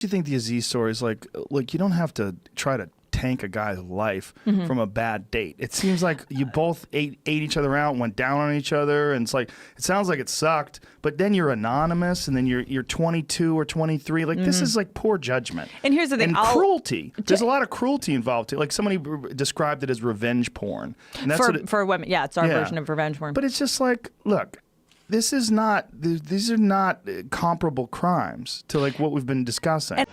Do you think the Aziz story is like you don't have to try to tank a guy's life from a bad date. It seems like you both ate each other out, went down on each other, and it's like it sounds like it sucked. But then you're anonymous, and then you're 22 or 23. Like this is like poor judgment. And here's the thing, and cruelty. There's a lot of cruelty involved too. Like somebody described it as revenge porn. And that's for women. Yeah, it's our version of revenge porn. But it's just like, look. These are not comparable crimes to like what we've been discussing.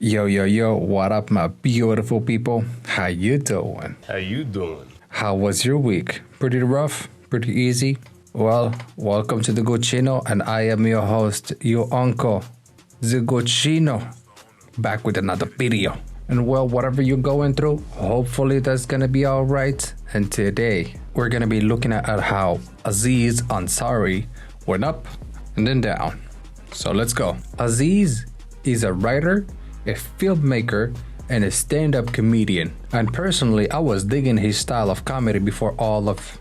Yo, what up, my beautiful people? How you doing? How was your week? Pretty rough? Pretty easy? Well, welcome to the Good Chino, and I am your host, your uncle, the Good Chino, back with another video. And well, whatever you're going through, hopefully that's gonna be all right. And today, we're gonna be looking at how Aziz Ansari went up and then down. So let's go. Aziz is a writer, a filmmaker, and a stand-up comedian. And personally, I was digging his style of comedy before all of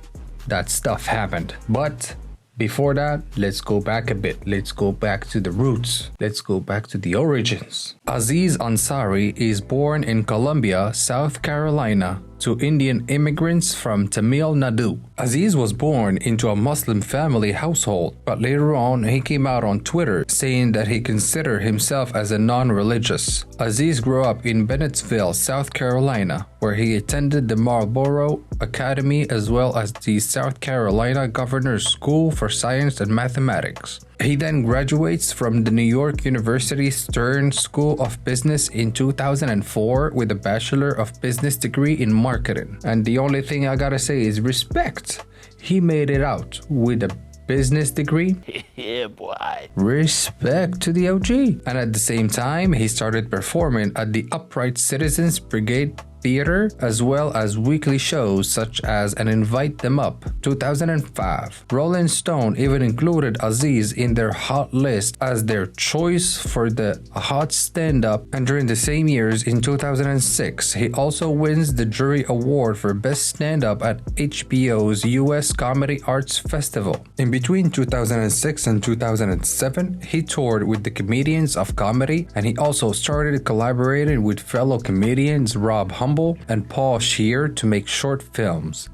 that stuff happened. But before that, let's go back a bit. Let's go back to the roots. Let's go back to the origins. Aziz Ansari is born in Columbia, South Carolina, to Indian immigrants from Tamil Nadu. Aziz was born into a Muslim family household, but later on he came out on Twitter saying that he considered himself as a non-religious. Aziz grew up in Bennettsville, South Carolina, where he attended the Marlboro Academy as well as the South Carolina Governor's School for Science and Mathematics. He then graduates from the New York University Stern School of Business in 2004 with a Bachelor of Business degree in marketing. And the only thing I gotta say is respect. He made it out with a business degree. Yeah, boy. Respect to the OG. And at the same time, he started performing at the Upright Citizens Brigade Theater, as well as weekly shows such as an Invite Them Up 2005. Rolling Stone even included Aziz in their hot list as their choice for the hot stand-up, and during the same years in 2006, he also wins the jury award for best stand-up at HBO's US Comedy Arts Festival. In between 2006 and 2007, he toured with the Comedians of Comedy, and he also started collaborating with fellow comedians Rob Humble and Paul Scheer to make short films.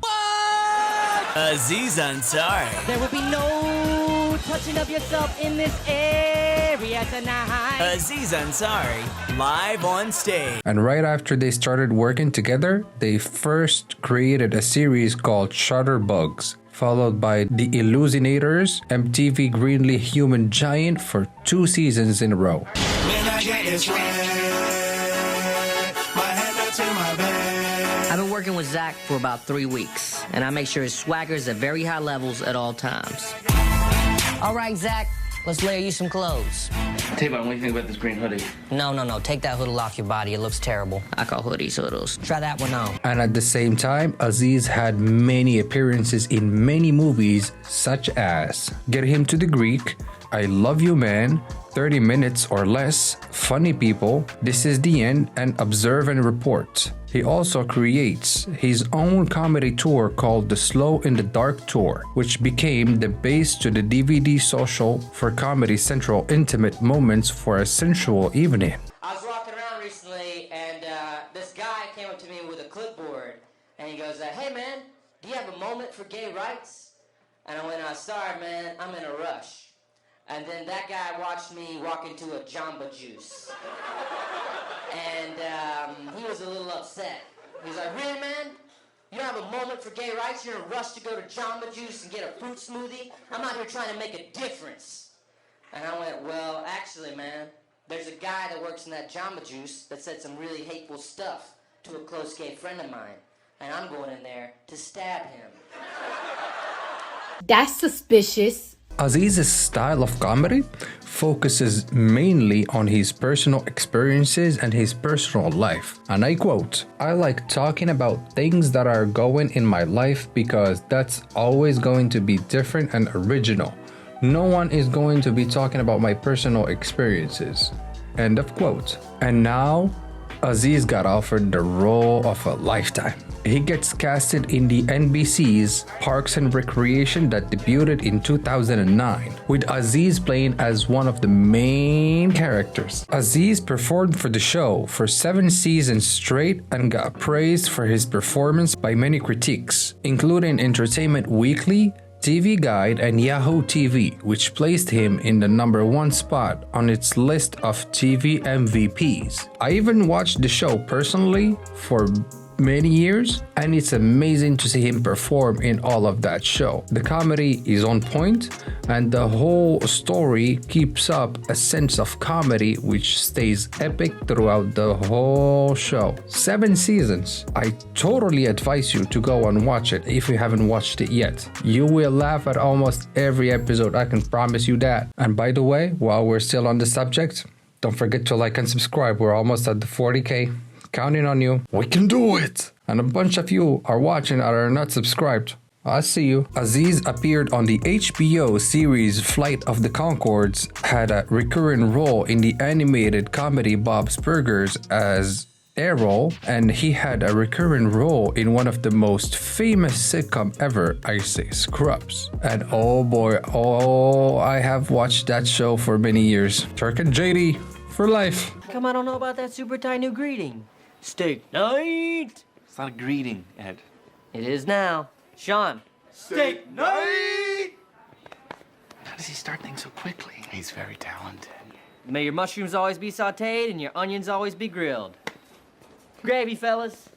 Aziz Ansari. There will be no touching of yourself in this area tonight. Aziz Ansari, live on stage. And right after they started working together, they first created a series called Shutterbugs, followed by The Illusinators, MTV greenlit Human Giant for 2 seasons in a row. I've been working with Zach for about 3 weeks, and I make sure his swagger is at very high levels at all times. All right, Zach, let's layer you some clothes. Tavon, what do you think about this green hoodie? No, take that hoodie off your body. It looks terrible. I call hoodies hoodles. Try that one on. And at the same time, Aziz had many appearances in many movies such as Get Him to the Greek, I Love You Man, 30 Minutes or Less, Funny People, This Is the End, and Observe and Report. He also creates his own comedy tour called the Slow in the Dark Tour, which became the base to the DVD social for Comedy Central Intimate Moments for a Sensual Evening. I was walking around recently, and this guy came up to me with a clipboard, and he goes, hey man, do you have a moment for gay rights? And I went, sorry man, I'm in a rush. And then that guy watched me walk into a Jamba Juice. And he was a little upset. He's like, really, man? You don't have a moment for gay rights? You're in a rush to go to Jamba Juice and get a fruit smoothie? I'm out here trying to make a difference. And I went, well, actually, man, there's a guy that works in that Jamba Juice that said some really hateful stuff to a close gay friend of mine. And I'm going in there to stab him. That's suspicious. Aziz's style of comedy focuses mainly on his personal experiences and his personal life. And I quote, I like talking about things that are going in my life because that's always going to be different and original. No one is going to be talking about my personal experiences. End of quote. And now, Aziz got offered the role of a lifetime. He gets casted in the NBC's Parks and Recreation that debuted in 2009, with Aziz playing as one of the main characters. Aziz performed for the show for 7 seasons straight and got praised for his performance by many critics, including Entertainment Weekly, TV Guide, and Yahoo TV, which placed him in the #1 spot on its list of TV MVPs. I even watched the show personally for many years, and it's amazing to see him perform in all of that show. The comedy is on point, and the whole story keeps up a sense of comedy which stays epic throughout the whole show. 7 seasons. I totally advise you to go and watch it if you haven't watched it yet. You will laugh at almost every episode, I can promise you that. And by the way, while we're still on the subject, don't forget to like and subscribe. We're almost at the 40K. Counting on you. We can do it! And a bunch of you are watching and are not subscribed. I see you. Aziz appeared on the HBO series Flight of the Conchords, had a recurring role in the animated comedy Bob's Burgers as Errol, and he had a recurring role in one of the most famous sitcom ever, I say Scrubs. And oh boy, I have watched that show for many years. Turk and JD for life. Come, I don't know about that super tight new greeting. Steak night! It's not a greeting, Ed. It is now. Sean. Steak night! How does he start things so quickly? He's very talented. May your mushrooms always be sauteed and your onions always be grilled. Gravy, fellas.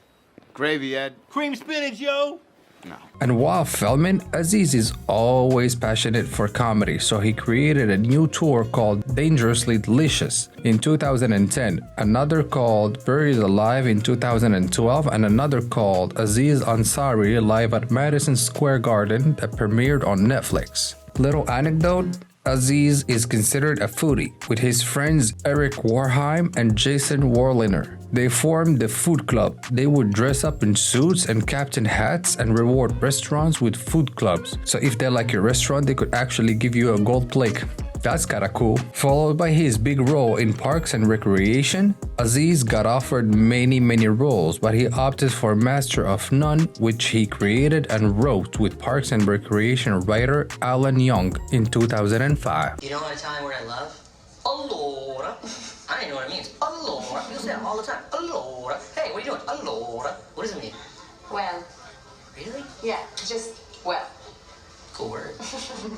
Gravy, Ed. Cream spinach, yo! No. And while filming, Aziz is always passionate for comedy, so he created a new tour called Dangerously Delicious in 2010, another called Buried Alive in 2012, and another called Aziz Ansari Live at Madison Square Garden that premiered on Netflix. Little anecdote, Aziz is considered a foodie, with his friends Eric Warheim and Jason Warliner. They formed the Food Club. They would dress up in suits and captain hats and reward restaurants with food clubs. So if they like your restaurant, they could actually give you a gold plate. That's kinda cool. Followed by his big role in Parks and Recreation, Aziz got offered many roles, but he opted for Master of None, which he created and wrote with Parks and Recreation writer Alan Young in 2005. You know what Italian word I love? Allora. I don't even know what it means. Allora. People say it all the time. Allora. Hey, what are you doing? Allora. What does it mean? Well. Really? Yeah, just well. Cool word.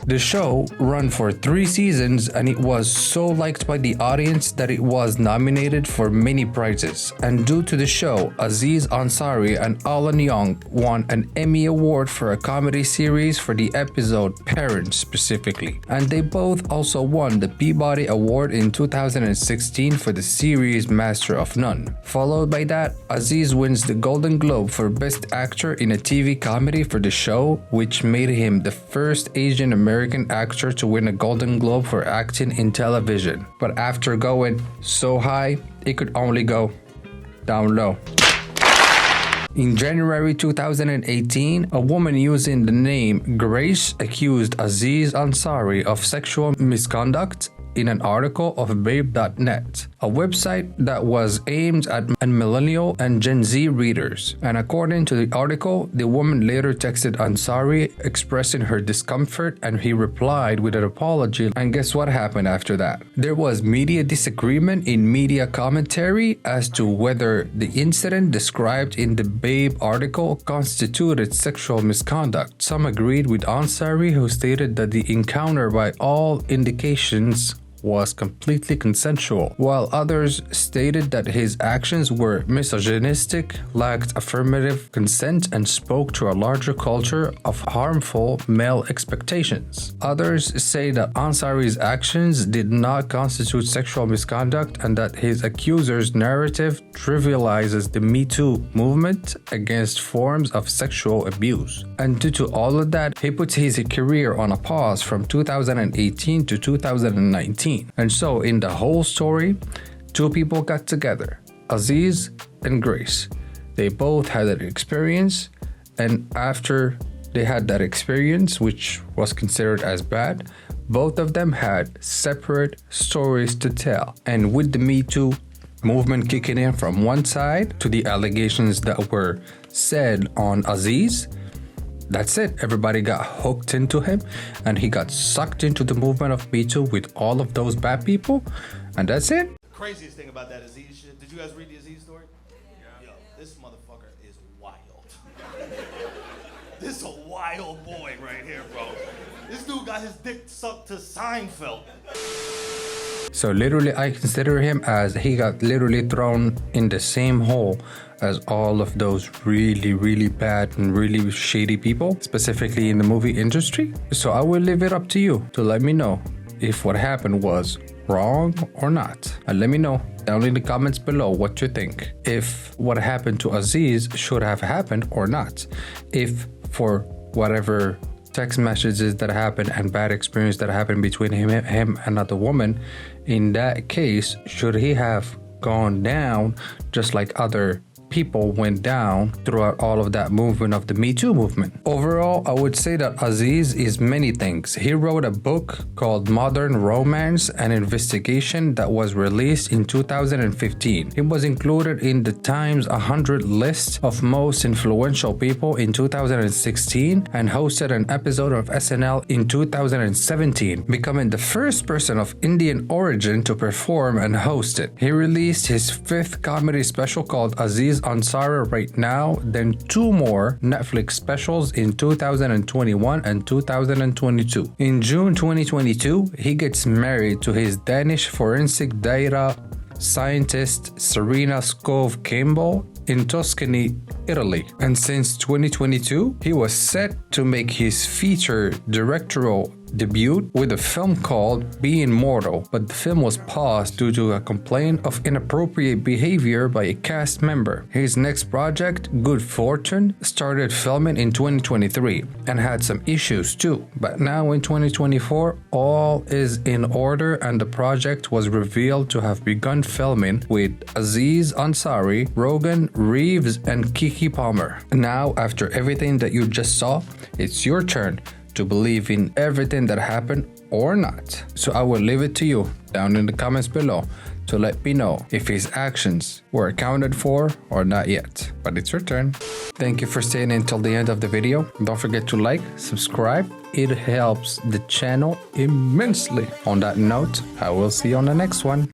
The show ran for 3 seasons, and it was so liked by the audience that it was nominated for many prizes. And due to the show, Aziz Ansari and Alan Young won an Emmy Award for a comedy series for the episode Parents specifically. And they both also won the Peabody Award in 2016 for the series Master of None. Followed by that, Aziz wins the Golden Globe for Best Actor in a TV comedy for the show, which made him the first Asian American actor to win a Golden Globe for acting in television. But after going so high, it could only go down low. In January 2018, a woman using the name Grace accused Aziz Ansari of sexual misconduct in an article of Babe.net, a website that was aimed at millennial and Gen Z readers. And according to the article, the woman later texted Ansari expressing her discomfort, and he replied with an apology. And guess what happened after that? There was media disagreement in media commentary as to whether the incident described in the Babe article constituted sexual misconduct. Some agreed with Ansari, who stated that the encounter by all indications was completely consensual, while others stated that his actions were misogynistic, lacked affirmative consent, and spoke to a larger culture of harmful male expectations. Others say that Ansari's actions did not constitute sexual misconduct and that his accuser's narrative trivializes the Me Too movement against forms of sexual abuse. And due to all of that, he puts his career on a pause from 2018 to 2019. And so in the whole story, 2 people got together, Aziz and Grace. They both had an experience, and after they had that experience, which was considered as bad, both of them had separate stories to tell. And with the Me Too, movement kicking in from one side to the allegations that were said on Aziz. That's it. Everybody got hooked into him and he got sucked into the movement of Me Too with all of those bad people. And that's it. The craziest thing about that Aziz shit, did you guys read the Aziz story? Yeah. Yo, this motherfucker is wild. This is a wild boy right here, bro. This dude got his dick sucked to Seinfeld. So literally, I consider him as he got literally thrown in the same hole as all of those really, really bad and really shady people, specifically in the movie industry. So I will leave it up to you to let me know if what happened was wrong or not. And let me know down in the comments below what you think. If what happened to Aziz should have happened or not. If for whatever text messages that happened and bad experience that happened between him and another woman, in that case, should he have gone down just like other people went down throughout all of that movement of the Me Too movement? Overall, I would say that Aziz is many things. He wrote a book called Modern Romance and Investigation that was released in 2015. It was included in the Times 100 list of most influential people in 2016 and hosted an episode of SNL in 2017, becoming the first person of Indian origin to perform and host it. He released his 5th comedy special called Aziz Ansari right now, then 2 more Netflix specials in 2021 and 2022. In June 2022, he gets married to his Danish forensic data scientist Serena Skov Campbell in Tuscany, Italy. And since 2022, he was set to make his feature directorial debut with a film called Being Mortal, but the film was paused due to a complaint of inappropriate behavior by a cast member. His next project, Good Fortune, started filming in 2023 and had some issues too, but now in 2024 all is in order and the project was revealed to have begun filming with Aziz Ansari, Rogan, Reeves, and Kiki Palmer. Now, after everything that you just saw, it's your turn to believe in everything that happened or not. So I will leave it to you down in the comments below to let me know if his actions were accounted for or not yet. But it's your turn. Thank you for staying until the end of the video. Don't forget to like, subscribe. It helps the channel immensely. On that note, I will see you on the next one.